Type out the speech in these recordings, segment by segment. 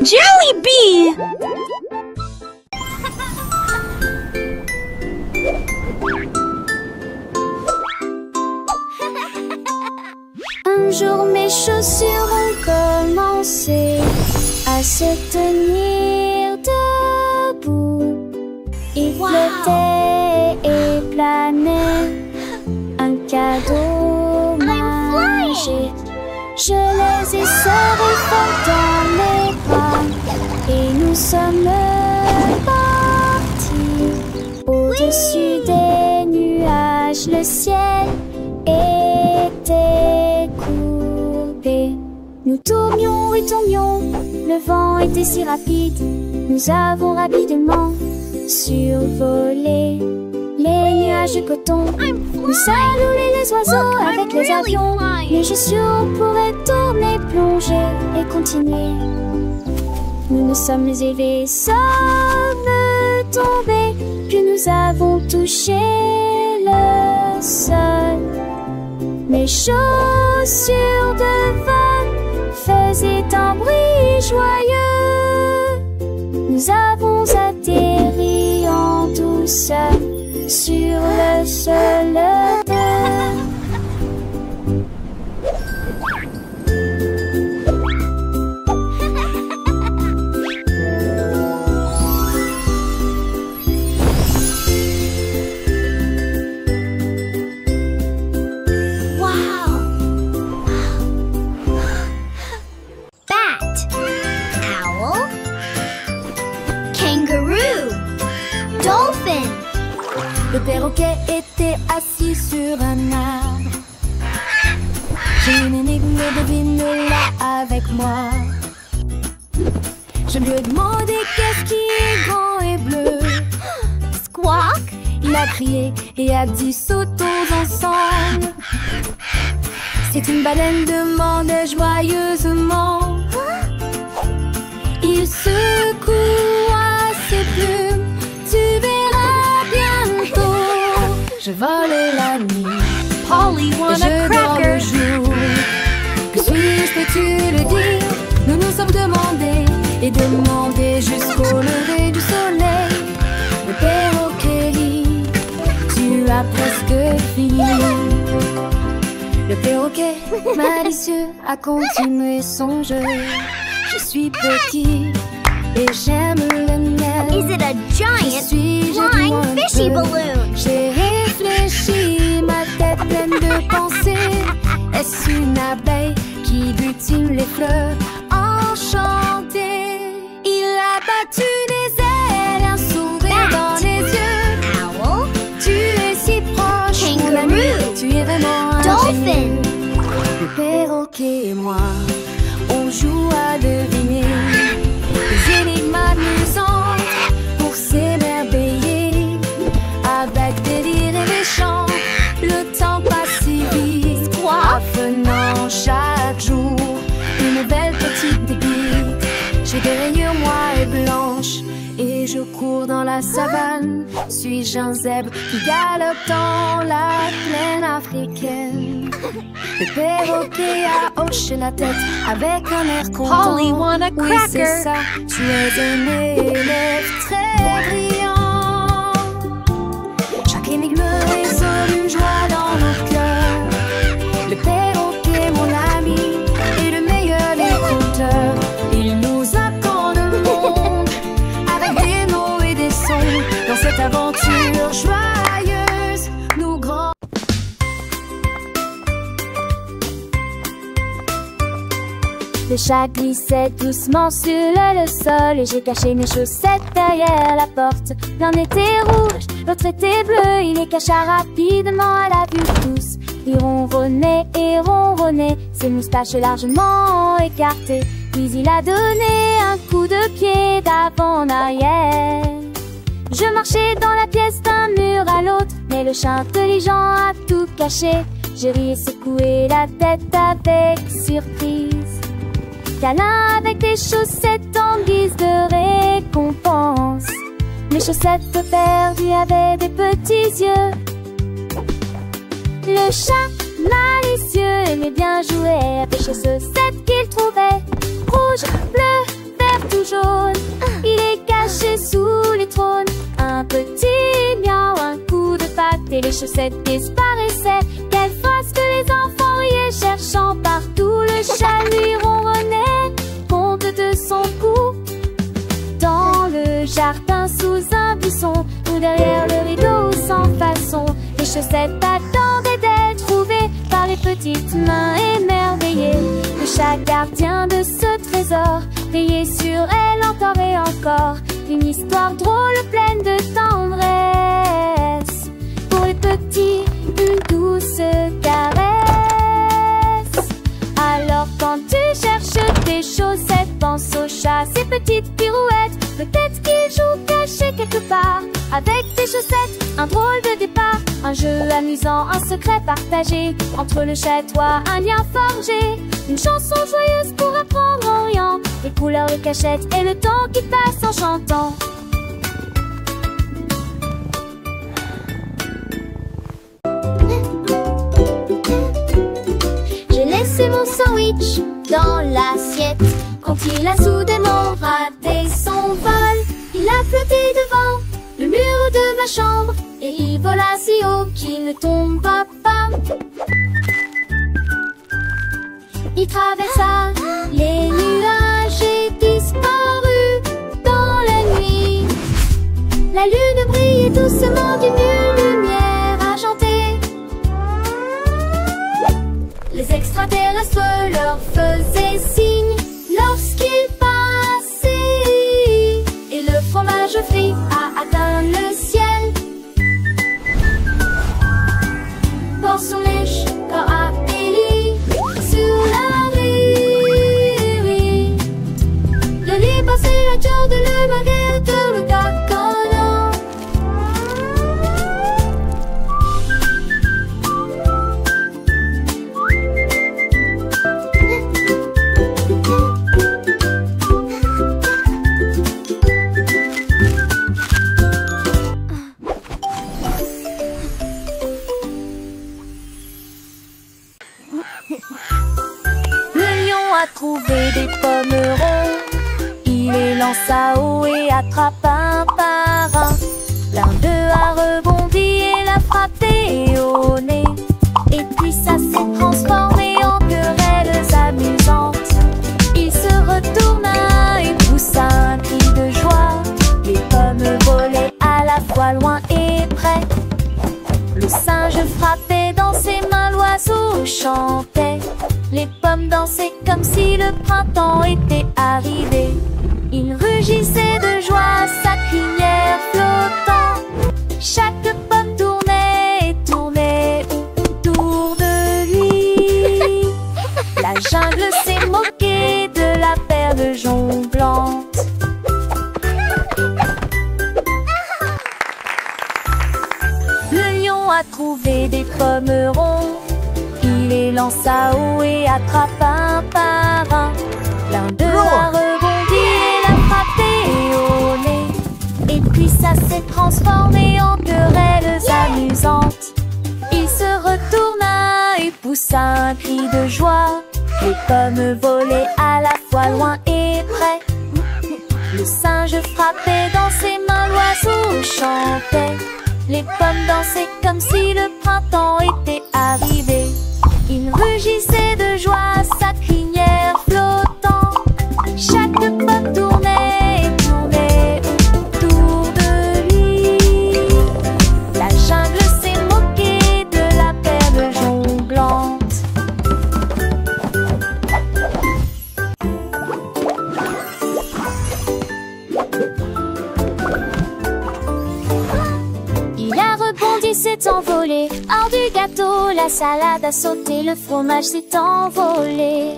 Jollibee! Un jour mes chaussures ont commencé à se tenir debout. Ils flottaient et planaient, un cadeau magique. Je les ai serrés fort dans mes bras et nous sommes partis. Au-dessus des nuages, le ciel était coupé. Nous tournions et tombions, le vent était si rapide. Nous avons rapidement survolé les nuages de coton. Nous saluons les oiseaux avec les avions. Les chaussures pourraient tourner, plonger et continuer. Nous nous sommes élevés, sommes tombés, puis nous avons touché le sol. Mes chaussures de vol faisaient un bruit joyeux. Nous avons atterri en douceur sur le sol de Le perroquet était assis sur un arbre. J'ai une énigme, devine-la avec moi. Je lui ai demandé qu'est-ce qui est grand et bleu. Squawk! Il a crié et a dit sautons ensemble. C'est une baleine, demandait joyeusement. Il secoua ses plumes. Tu verras bientôt. Je volais la nuit, Polly et want je a dors le cracker. jour. Que suis-je, peux-tu le dire? Nous nous sommes demandés et demandés jusqu'au lever du soleil. Le perroquet dit, tu as presque fini. Le perroquet malicieux a continué son jeu. Je suis petit et j'aime le miel. Is it a giant flying fishy balloon? J'ai réfléchi, ma tête pleine de pensées. Est-ce une abeille qui butine les fleurs enchantées? Il a battu des ailes, un sourire dans les yeux. Owl? Tu es si proche, mon Kangaroo. ami, tu es vraiment un Dolphin. génie. Le perroquet et moi, on joue à deviner des énigmes amusantes pour s'émerveiller. Avec des rires et des chants, le temps passe si vite. Apprenant chaque jour une nouvelle petite pépite. J'ai des rayures noires et blanches et je cours dans la savane. Suis-je un zèbre qui galope dans la plaine africaine? Le perroquet a hoché la tête avec un air content. Polly want a Oui, c'est cracker. ça, tu es un élève très brillant. Chaque énigme résonne une joie dans nos cœurs. Le perroquet, mon ami, est le meilleur des conteurs. Il nous apprend le monde avec des mots et des sons. Dans cette aventure joyeuse, nous grands. Le chat glissait doucement sur le sol et j'ai caché mes chaussettes derrière la porte. L'un était rouge, l'autre était bleu, il les cacha rapidement à la vue de tous. Il ronronnait et ronronnait, ses moustaches largement écartées. Puis il a donné un coup de pied d'avant en arrière. Je marchais dans la pièce d'un mur à l'autre, mais le chat intelligent a tout caché. Je ris et secouais la tête avec surprise. Câlin avec des chaussettes en guise de récompense. Mes chaussettes perdues avaient des petits yeux. Le chat malicieux aimait bien jouer avec les chaussettes qu'il trouvait. Rouge, bleu, vert, tout jaune. Il est caché sous les trônes. Un petit miau, un coup de patte et les chaussettes disparaissaient. Quelle face que les enfants riaient, cherchant partout le chat lui ronronnait, compte de son cou. Dans le jardin sous un buisson, ou derrière le rideau sans façon, les chaussettes attendaient d'être trouvées par les petites mains émerveillées. Le chat gardien de ce trésor veillait sur elle encore et encore. Une histoire drôle pleine de tendresse, pour les petits une douce caresse. Alors quand tu cherches tes chaussettes, pense au chat, ses petites pirouettes. Peut-être qu'il joue caché quelque part avec tes chaussettes, un drôle de départ, un jeu amusant, un secret partagé entre le chat et toi, un lien forgé, une chanson joyeuse pour apprendre en riant, les couleurs, les cachettes et le temps qui passe en chantant. J'ai laissé mon sandwich dans l'assiette quand il a soudainement raté son vol. Il a flotté devant le mur de ma chambre et il vola si haut qu'il ne tomba pas. Il traversa les nuages et disparut dans la nuit. La lune brillait doucement d'une lumière argentée. Les extraterrestres leur faisaient signe lorsqu'ils passaient, et le fromage frit a atteint le ciel. Pour son lèche, corps apéli sur la rue. Le lit passé la tour de le baguette de le cacanant. A trouvé des pommes rondes, il les lança haut et attrapa un par un. L'un d'eux a rebondi et l'a frappé au nez, et puis ça s'est transformé en querelles amusantes. Il se retourna et poussa un cri de joie. Les pommes volaient à la fois loin et près. Le singe frappait dans ses mains, l'oiseau chantait. Les pommes dansaient comme si le printemps était arrivé. Il rugissait de joie, sa crinière flottant. Chaque pomme tournait et tournait autour de lui. La jungle s'est moquée de la perle jonglante. Le lion a trouvé des pommes rondes, il les lança haut et attrapa un par un. L'un d'eux a rebondi et l'a frappé au nez, et puis ça s'est transformé en querelles amusantes. Il se retourna et poussa un cri de joie. Les pommes volaient à la fois loin et près. Le singe frappait dans ses mains, l'oiseau chantait. Les pommes dansaient comme si le printemps était arrivé. Il rugissait de joie, sa crinière flottant. Chaque pomme tournait et tournait autour de lui. La jungle s'est moquée de la perle jonglante. Il a rebondi, s'est envolé hors du gâteau. La salade a sauté, le fromage s'est envolé.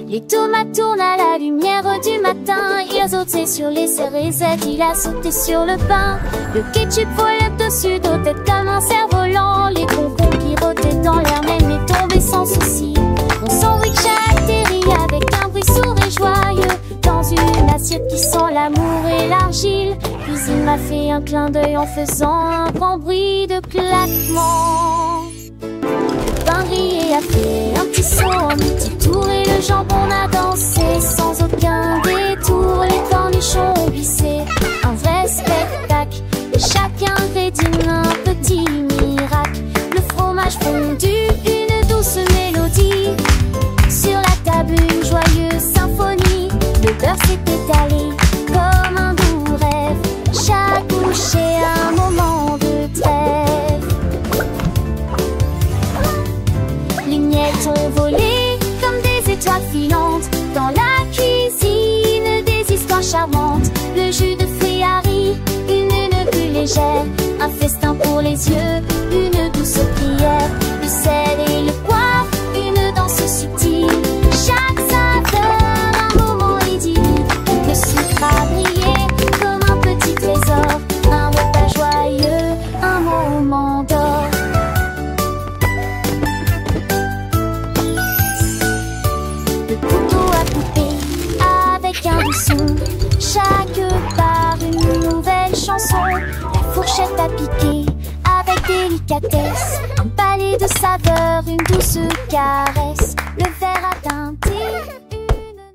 Les tomates tournent à la lumière du matin. Il a sauté sur les cérésettes, il a sauté sur le pain. Le ketchup volait dessus d'eau tête comme un cerf-volant. Les concombres pirotaient dans l'air, même est tombé sans souci. Mon sandwich a atterri avec un bruit sourd et joyeux dans une assiette qui sent l'amour et l'argile. Puis il m'a fait un clin d'œil en faisant un grand bruit de claquement. Le pain grillé a fait un petit saut, un petit tour, et le jambon a dansé sans aucun détour. Les cornes l'heure s'est étalée comme un doux rêve. Chaque bouche est un moment de trêve. Les miettes ont volé comme des étoiles filantes dans la cuisine, des histoires charmantes. Le jus de fruits Harry, une plus légère, un festin pour les yeux, une douce prière. Le sel et le poivre, une danse subtile. Chaque saveur, un moment idyllique. Le sucre a brillé comme un petit trésor, un repas joyeux, un moment d'or. Le couteau à couper avec un doux son, chaque part une nouvelle chanson. La fourchette à piquer avec délicatesse, un balai de saveurs, une douce caresse.